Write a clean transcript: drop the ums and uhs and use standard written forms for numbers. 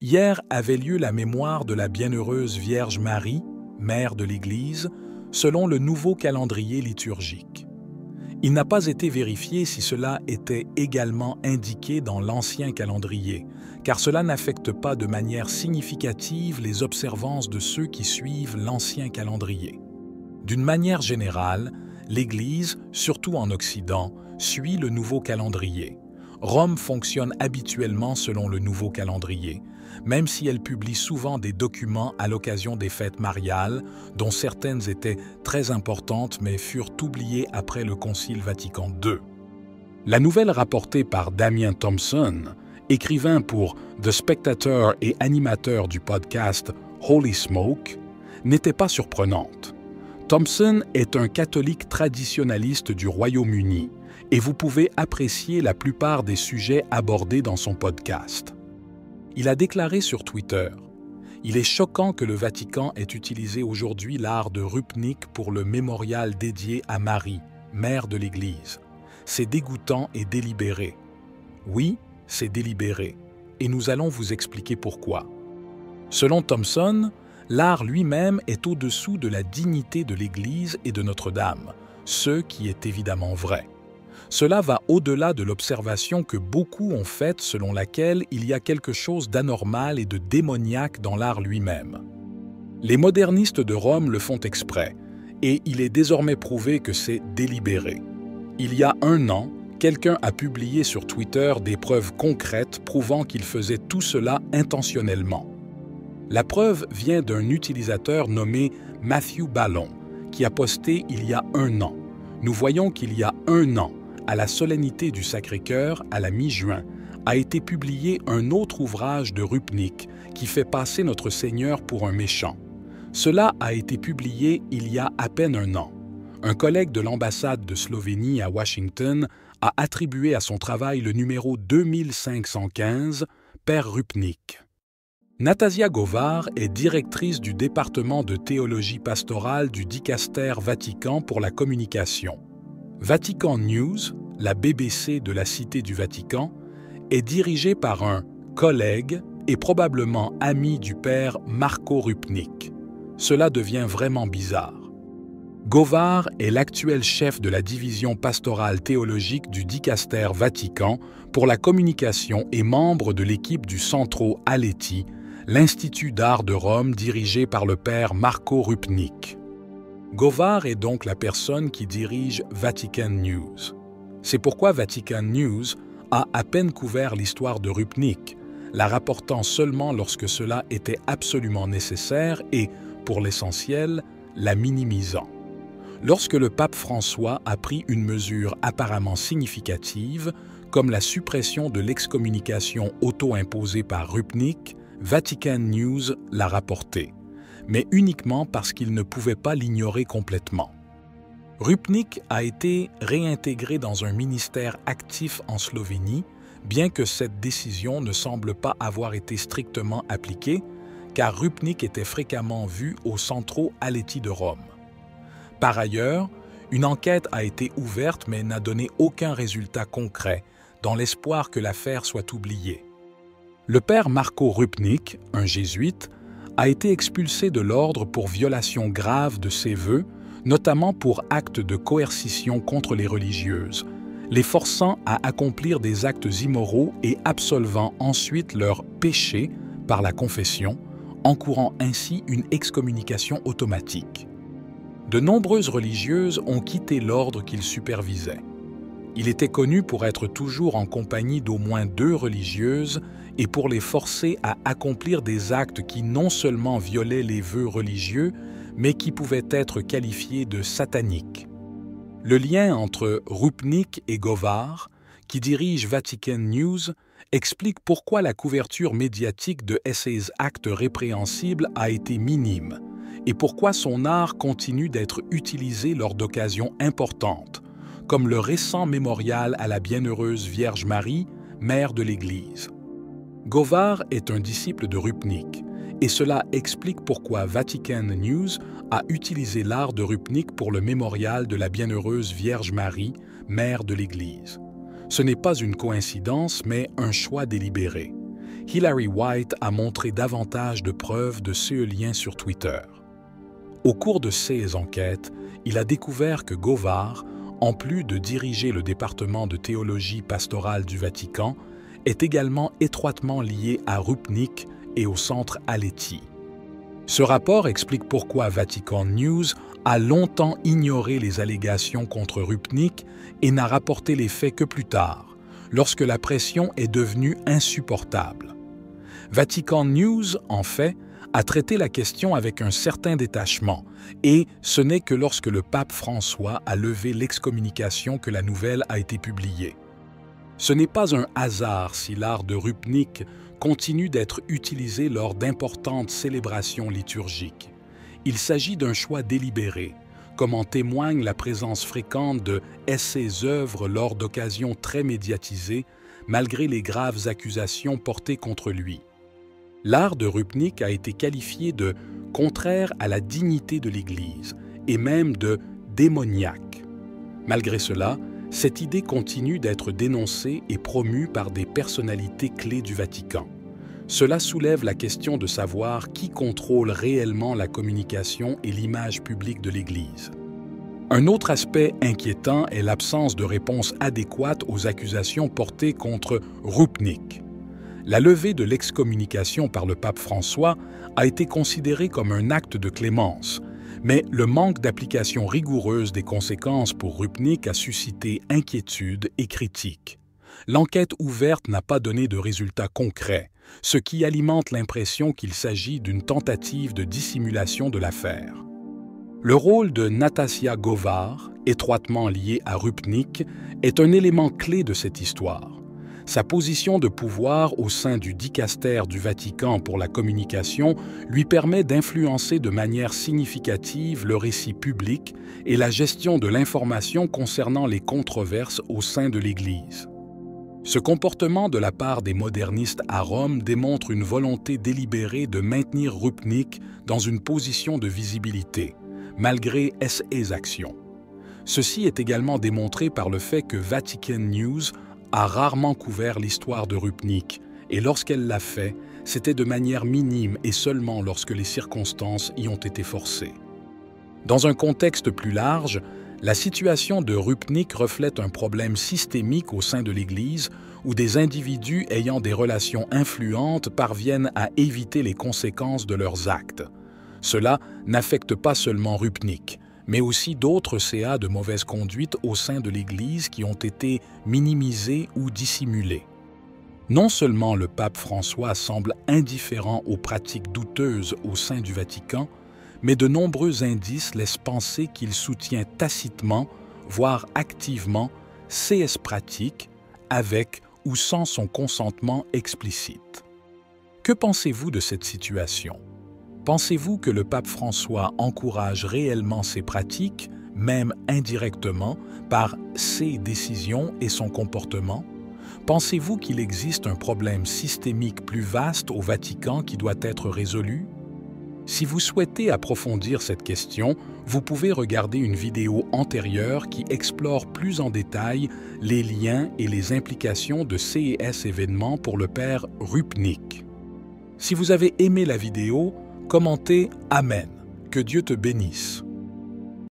Hier avait lieu la mémoire de la Bienheureuse Vierge Marie, mère de l'Église, selon le nouveau calendrier liturgique. Il n'a pas été vérifié si cela était également indiqué dans l'ancien calendrier, car cela n'affecte pas de manière significative les observances de ceux qui suivent l'ancien calendrier. D'une manière générale, l'Église, surtout en Occident, suit le nouveau calendrier. Rome fonctionne habituellement selon le nouveau calendrier, même si elle publie souvent des documents à l'occasion des fêtes mariales, dont certaines étaient très importantes mais furent oubliées après le Concile Vatican II. La nouvelle rapportée par Damien Thompson, écrivain pour The Spectator et animateur du podcast Holy Smoke, n'était pas surprenante. Thompson est un catholique traditionnaliste du Royaume-Uni et vous pouvez apprécier la plupart des sujets abordés dans son podcast. Il a déclaré sur Twitter « Il est choquant que le Vatican ait utilisé aujourd'hui l'art de Rupnik pour le mémorial dédié à Marie, mère de l'Église. C'est dégoûtant et délibéré. Oui, c'est délibéré, et nous allons vous expliquer pourquoi. » Selon Thompson, l'art lui-même est au-dessous de la dignité de l'Église et de Notre-Dame, ce qui est évidemment vrai. Cela va au-delà de l'observation que beaucoup ont faite selon laquelle il y a quelque chose d'anormal et de démoniaque dans l'art lui-même. Les modernistes de Rome le font exprès, et il est désormais prouvé que c'est délibéré. Il y a 1 an, quelqu'un a publié sur Twitter des preuves concrètes prouvant qu'il faisait tout cela intentionnellement. La preuve vient d'un utilisateur nommé Matthew Ballon, qui a posté il y a 1 an. Nous voyons qu'il y a 1 an, à la solennité du Sacré-Cœur, à la mi-juin, a été publié un autre ouvrage de Rupnik qui fait passer notre Seigneur pour un méchant. Cela a été publié il y a à peine 1 an. Un collègue de l'ambassade de Slovénie à Washington a attribué à son travail le numéro 2515, Père Rupnik. Natasia Govar est directrice du département de théologie pastorale du Dicaster Vatican pour la communication. Vatican News, la BBC de la Cité du Vatican, est dirigée par un collègue et probablement ami du père Marco Rupnik. Cela devient vraiment bizarre. Govar est l'actuel chef de la division pastorale théologique du Dicaster Vatican pour la communication et membre de l'équipe du Centro Aletti, l'Institut d'art de Rome dirigé par le père Marco Rupnik. Govar est donc la personne qui dirige Vatican News. C'est pourquoi Vatican News a à peine couvert l'histoire de Rupnik, la rapportant seulement lorsque cela était absolument nécessaire et, pour l'essentiel, la minimisant. Lorsque le pape François a pris une mesure apparemment significative, comme la suppression de l'excommunication auto-imposée par Rupnik, Vatican News l'a rapporté, mais uniquement parce qu'il ne pouvait pas l'ignorer complètement. Rupnik a été réintégré dans un ministère actif en Slovénie, bien que cette décision ne semble pas avoir été strictement appliquée, car Rupnik était fréquemment vu au Centro Aletti de Rome. Par ailleurs, une enquête a été ouverte mais n'a donné aucun résultat concret, dans l'espoir que l'affaire soit oubliée. Le père Marco Rupnik, un jésuite, a été expulsé de l'ordre pour violation grave de ses vœux, notamment pour actes de coercition contre les religieuses, les forçant à accomplir des actes immoraux et absolvant ensuite leurs péchés par la confession, encourant ainsi une excommunication automatique. De nombreuses religieuses ont quitté l'ordre qu'il supervisait. Il était connu pour être toujours en compagnie d'au moins 2 religieuses et pour les forcer à accomplir des actes qui non seulement violaient les vœux religieux, mais qui pouvaient être qualifiés de sataniques. Le lien entre Rupnik et Govar, qui dirige Vatican News, explique pourquoi la couverture médiatique de ces actes répréhensibles a été minime et pourquoi son art continue d'être utilisé lors d'occasions importantes, comme le récent mémorial à la Bienheureuse Vierge Marie, mère de l'Église. Govar est un disciple de Rupnik, et cela explique pourquoi Vatican News a utilisé l'art de Rupnik pour le mémorial de la Bienheureuse Vierge Marie, mère de l'Église. Ce n'est pas une coïncidence, mais un choix délibéré. Hilary White a montré davantage de preuves de ce lien sur Twitter. Au cours de ses enquêtes, il a découvert que Govard, en plus de diriger le département de théologie pastorale du Vatican, est également étroitement lié à Rupnik et au centre Aletti. Ce rapport explique pourquoi Vatican News a longtemps ignoré les allégations contre Rupnik et n'a rapporté les faits que plus tard, lorsque la pression est devenue insupportable. Vatican News, en fait, a traité la question avec un certain détachement, et ce n'est que lorsque le pape François a levé l'excommunication que la nouvelle a été publiée. Ce n'est pas un hasard si l'art de Rupnik continue d'être utilisé lors d'importantes célébrations liturgiques. Il s'agit d'un choix délibéré, comme en témoigne la présence fréquente de ses œuvres lors d'occasions très médiatisées, malgré les graves accusations portées contre lui. L'art de Rupnik a été qualifié de contraire à la dignité de l'Église et même de démoniaque. Malgré cela, cette idée continue d'être dénoncée et promue par des personnalités clés du Vatican. Cela soulève la question de savoir qui contrôle réellement la communication et l'image publique de l'Église. Un autre aspect inquiétant est l'absence de réponse adéquate aux accusations portées contre Rupnik. La levée de l'excommunication par le pape François a été considérée comme un acte de clémence, mais le manque d'application rigoureuse des conséquences pour Rupnik a suscité inquiétude et critiques. L'enquête ouverte n'a pas donné de résultats concrets, ce qui alimente l'impression qu'il s'agit d'une tentative de dissimulation de l'affaire. Le rôle de Natasia Govard, étroitement lié à Rupnik, est un élément clé de cette histoire. Sa position de pouvoir au sein du dicastère du Vatican pour la communication lui permet d'influencer de manière significative le récit public et la gestion de l'information concernant les controverses au sein de l'Église. Ce comportement de la part des modernistes à Rome démontre une volonté délibérée de maintenir Rupnik dans une position de visibilité, malgré ses actions. Ceci est également démontré par le fait que Vatican News a rarement couvert l'histoire de Rupnik, et lorsqu'elle l'a fait, c'était de manière minime et seulement lorsque les circonstances y ont été forcées. Dans un contexte plus large, la situation de Rupnik reflète un problème systémique au sein de l'Église où des individus ayant des relations influentes parviennent à éviter les conséquences de leurs actes. Cela n'affecte pas seulement Rupnik, mais aussi d'autres CA de mauvaise conduite au sein de l'Église qui ont été minimisés ou dissimulés. Non seulement le pape François semble indifférent aux pratiques douteuses au sein du Vatican, mais de nombreux indices laissent penser qu'il soutient tacitement, voire activement, ces pratiques avec ou sans son consentement explicite. Que pensez-vous de cette situation? Pensez-vous que le pape François encourage réellement ces pratiques, même indirectement, par ses décisions et son comportement? Pensez-vous qu'il existe un problème systémique plus vaste au Vatican qui doit être résolu? Si vous souhaitez approfondir cette question, vous pouvez regarder une vidéo antérieure qui explore plus en détail les liens et les implications de ces événements pour le père Rupnik. Si vous avez aimé la vidéo, commentez « Amen ». Que Dieu te bénisse.